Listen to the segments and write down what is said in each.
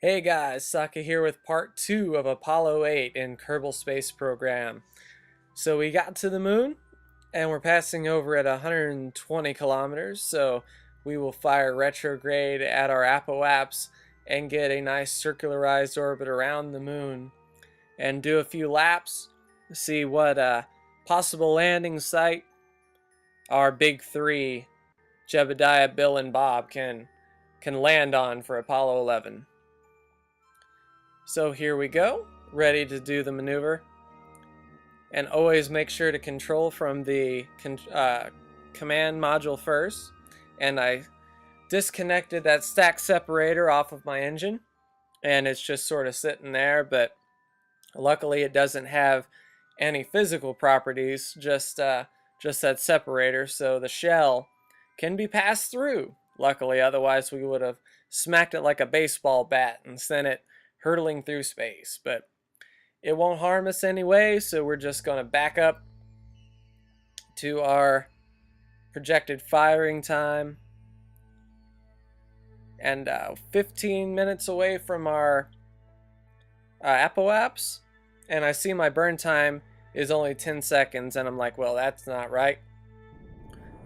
Hey guys, Saka here with part 2 of Apollo 8 in Kerbal Space Program. So we got to the moon and we're passing over at 120 kilometers, so we will fire retrograde at our apoapse and get a nice circularized orbit around the moon and do a few laps, see what possible landing site our big three, Jebediah, Bill, and Bob can land on for Apollo 11. So here we go, ready to do the maneuver. And always make sure to control from the command module first. And I disconnected that stack separator off of my engine, and it's just sort of sitting there, but luckily it doesn't have any physical properties, just that separator, so the shell can be passed through. Luckily, otherwise we would have smacked it like a baseball bat and sent it hurtling through space, but it won't harm us anyway, so we're just going to back up to our projected firing time, and 15 minutes away from our apoapse, and I see my burn time is only 10 seconds, and I'm like, well, that's not right.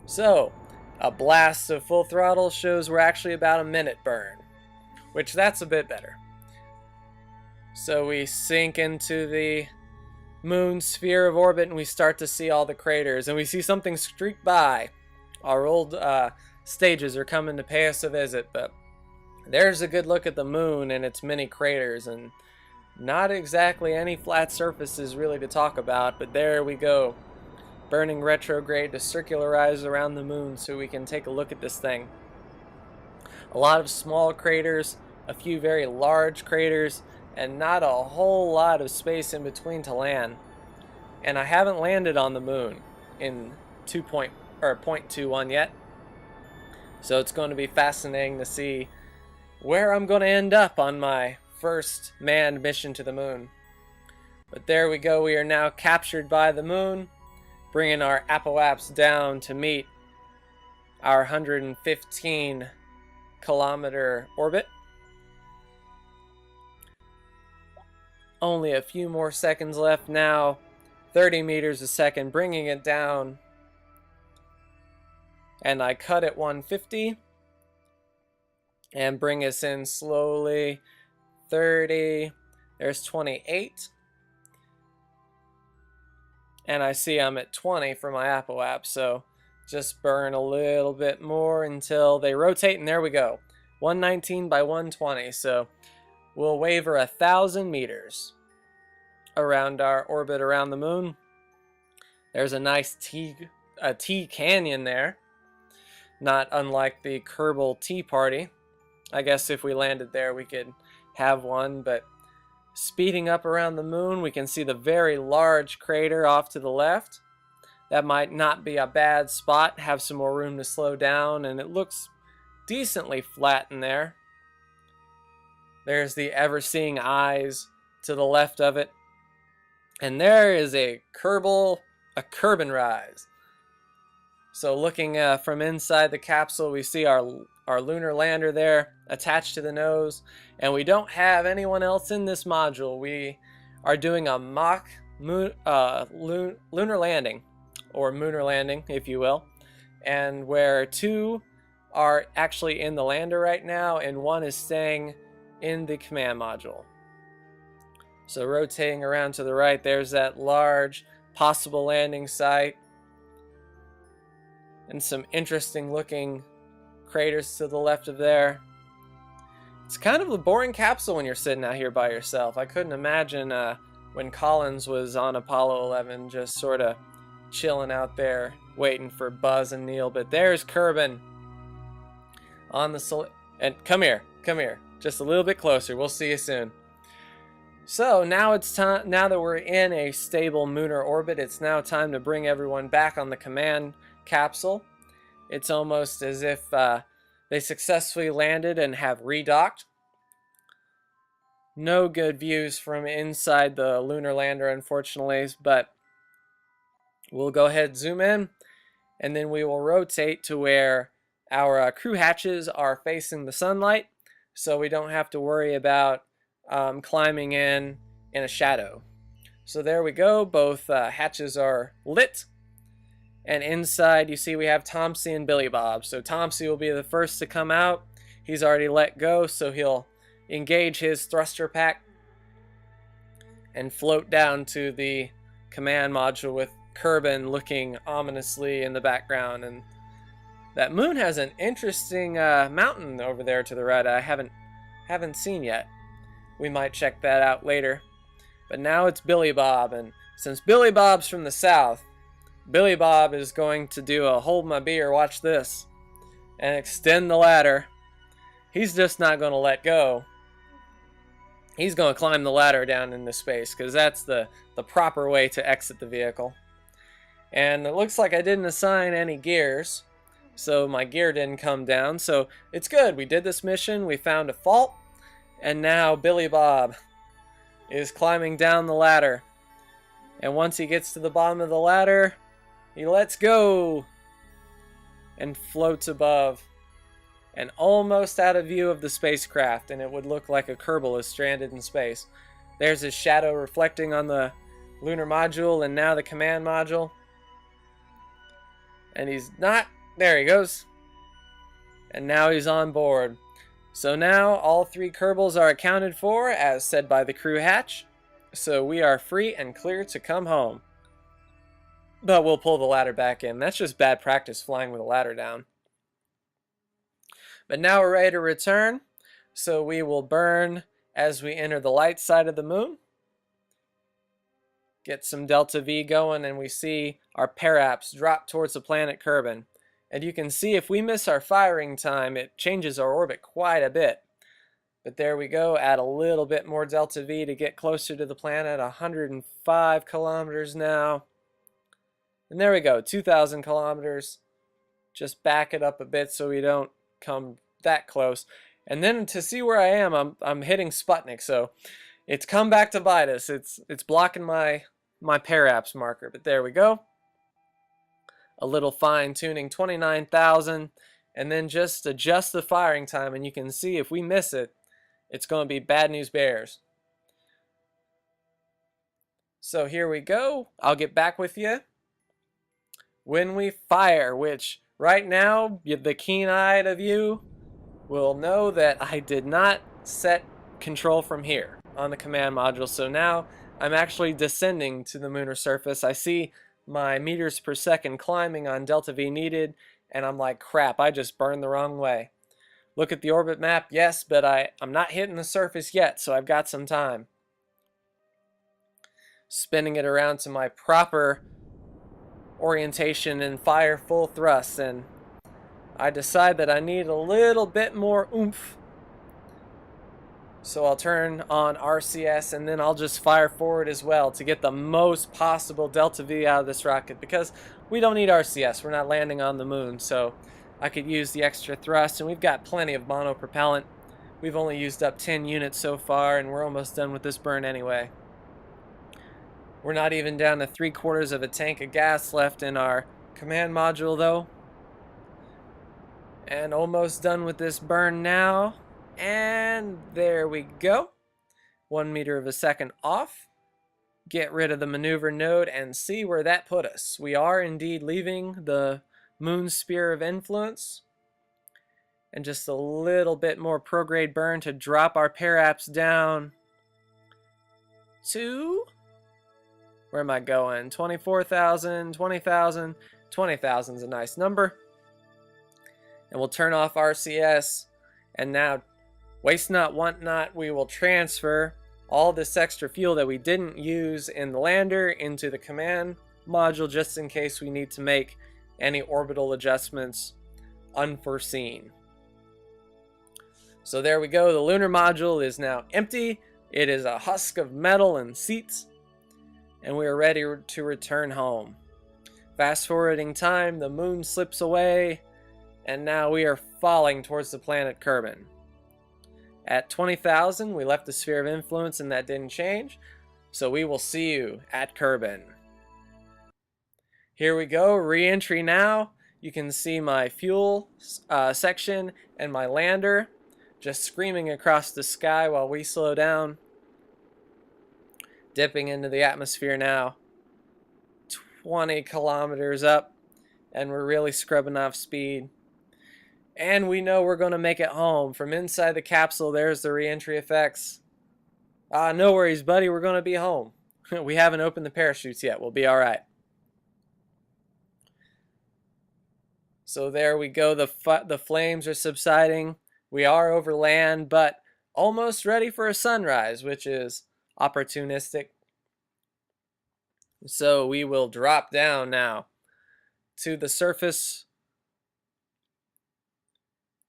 So a blast of full throttle shows we're actually about a minute burn, which that's a bit better. So we sink into the moon sphere of orbit and we start to see all the craters, and we see something streak by. Our old stages are coming to pay us a visit, but there's a good look at the moon and its many craters, and not exactly any flat surfaces really to talk about, but there we go. Burning retrograde to circularize around the moon so we can take a look at this thing. A lot of small craters, a few very large craters, and not a whole lot of space in between to land. And I haven't landed on the moon in 0.21 yet, so it's going to be fascinating to see where I'm going to end up on my first manned mission to the moon. But there we go, we are now captured by the moon, bringing our apoapse down to meet our 115 kilometer orbit. Only a few more seconds left now, 30 meters a second, bringing it down. And I cut at 150 and bring us in slowly. 30, there's 28. And I see I'm at 20 for my apoapse, so just burn a little bit more until they rotate, and there we go. 119 by 120, so we'll waver 1,000 meters around our orbit around the moon. There's a nice T canyon there, not unlike the Kerbal Tea Party. I guess if we landed there we could have one, but speeding up around the moon, we can see the very large crater off to the left. That might not be a bad spot, have some more room to slow down, and it looks decently flat in there. There's the ever-seeing eyes to the left of it. And there is a Kerbal, a Kerbal. So looking from inside the capsule, we see our lunar lander there attached to the nose, and we don't have anyone else in this module. We are doing a mock lunar landing, or mooner landing, if you will, and where two are actually in the lander right now, and one is staying in the command module. So rotating around to the right, there's that large possible landing site, and some interesting looking craters to the left of there. It's kind of a boring capsule when you're sitting out here by yourself. I couldn't imagine when Collins was on Apollo 11 just sort of chilling out there waiting for Buzz and Neil. But there's Kerbin on the and come here, just a little bit closer. We'll see you soon. So now it's time. Now that we're in a stable lunar orbit, it's now time to bring everyone back on the command capsule. It's almost as if they successfully landed and have redocked. No good views from inside the lunar lander, unfortunately, but we'll go ahead and zoom in, and then we will rotate to where our crew hatches are facing the sunlight, so we don't have to worry about climbing in a shadow. So there we go, both hatches are lit, and inside you see we have Tomsy and Billy Bob. So Tomsy will be the first to come out. He's already let go, so he'll engage his thruster pack and float down to the command module with Kerbal looking ominously in the background. And that moon has an interesting mountain over there to the right I haven't seen yet. We might check that out later. But now it's Billy Bob, and since Billy Bob's from the south, Billy Bob is going to do a hold my beer, watch this, and extend the ladder. He's just not going to let go. He's going to climb the ladder down into space, because that's the proper way to exit the vehicle. And it looks like I didn't assign any gears, so my gear didn't come down. So it's good. We did this mission, we found a fault, and now Billy Bob is climbing down the ladder. And once he gets to the bottom of the ladder, he lets go and floats above and almost out of view of the spacecraft, and it would look like a Kerbal is stranded in space. There's his shadow reflecting on the lunar module and now the command module. And he's not, there he goes. And now he's on board. So now all 3 Kerbals are accounted for, as said by the crew hatch. So we are free and clear to come home. But we'll pull the ladder back in. That's just bad practice, flying with a ladder down. But now we're ready to return. So we will burn as we enter the light side of the moon. Get some delta V going, and we see our paraps drop towards the planet Kerbal. And you can see if we miss our firing time, it changes our orbit quite a bit. But there we go, add a little bit more delta V to get closer to the planet, 105 kilometers now. And there we go, 2,000 kilometers. Just back it up a bit so we don't come that close. And then to see where I am, I'm hitting Sputnik, so it's come back to bite us. It's blocking my paraps marker, but there we go. A little fine tuning, 29,000, and then just adjust the firing time, and you can see if we miss it, it's going to be bad news bears. So here we go. I'll get back with you when we fire, which right now, the keen-eyed of you will know that I did not set control from here on the command module. So now I'm actually descending to the lunar surface. I see my meters per second climbing on delta V needed, and I'm like, crap, I just burned the wrong way. Look at the orbit map, yes, but I'm not hitting the surface yet, so I've got some time. Spinning it around to my proper orientation and fire full thrust, and I decide that I need a little bit more oomph. So I'll turn on RCS, and then I'll just fire forward as well to get the most possible delta V out of this rocket, because we don't need RCS, we're not landing on the moon, so I could use the extra thrust, and we've got plenty of monopropellant. We've only used up 10 units so far, and we're almost done with this burn anyway. We're not even down to 3/4 of a tank of gas left in our command module though. And almost done with this burn now. And there we go. 1 meter of a second off. Get rid of the maneuver node and see where that put us. We are indeed leaving the moon sphere of influence. And just a little bit more prograde burn to drop our paraps down to... where am I going? 24,000, 20,000. 20,000 is a nice number. And we'll turn off RCS. And now, waste not, want not, we will transfer all this extra fuel that we didn't use in the lander into the command module, just in case we need to make any orbital adjustments unforeseen. So there we go. The lunar module is now empty. It is a husk of metal and seats. And we are ready to return home. Fast forwarding time, the moon slips away, and now we are falling towards the planet Kerbal. At 20,000, we left the sphere of influence, and that didn't change. So we will see you at Kerbal. Here we go, re-entry now. You can see my fuel section and my lander. just screaming across the sky while we slow down. Dipping into the atmosphere now. 20 kilometers up, and we're really scrubbing off speed. And we know we're going to make it home. From inside the capsule, there's the re-entry effects. No worries, buddy. We're going to be home. We haven't opened the parachutes yet. We'll be all right. So there we go. The flames are subsiding. We are over land, but almost ready for a sunrise, which is opportunistic. So we will drop down now to the surface,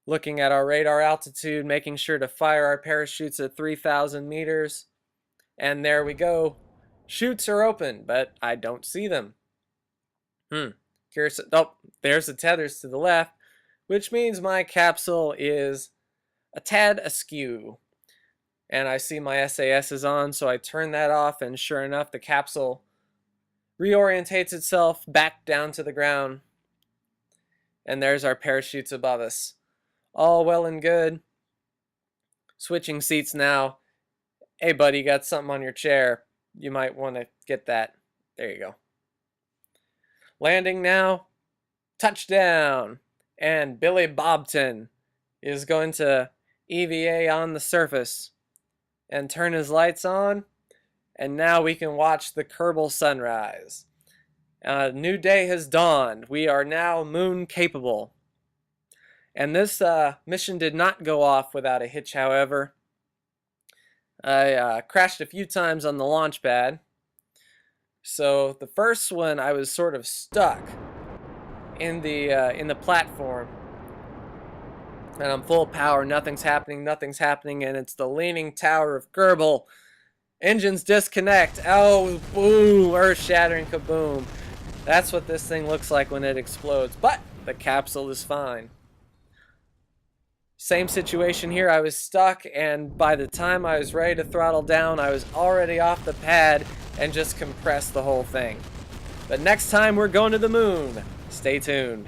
looking at our radar altitude, making sure to fire our parachutes at 3,000 meters. And there we go. Chutes are open, but I don't see them. Curious. Oh, there's the tethers to the left, which means my capsule is a tad askew. And I see my SAS is on, so I turn that off, and sure enough, the capsule reorientates itself back down to the ground. And there's our parachutes above us. All well and good. Switching seats now. Hey, buddy, you got something on your chair. You might want to get that. There you go. Landing now. Touchdown. And Billy Bobton is going to EVA on the surface and turn his lights on. And now we can watch the Kerbal sunrise. A new day has dawned. We are now moon capable. And this mission did not go off without a hitch, however. I crashed a few times on the launch pad. So the first one, I was sort of stuck in the platform. And I'm full power, nothing's happening, and it's the Leaning Tower of Kerbal. Engines disconnect. Oh, boom, earth-shattering kaboom. That's what this thing looks like when it explodes. But the capsule is fine. Same situation here. I was stuck, and by the time I was ready to throttle down, I was already off the pad and just compressed the whole thing. But next time we're going to the moon. Stay tuned.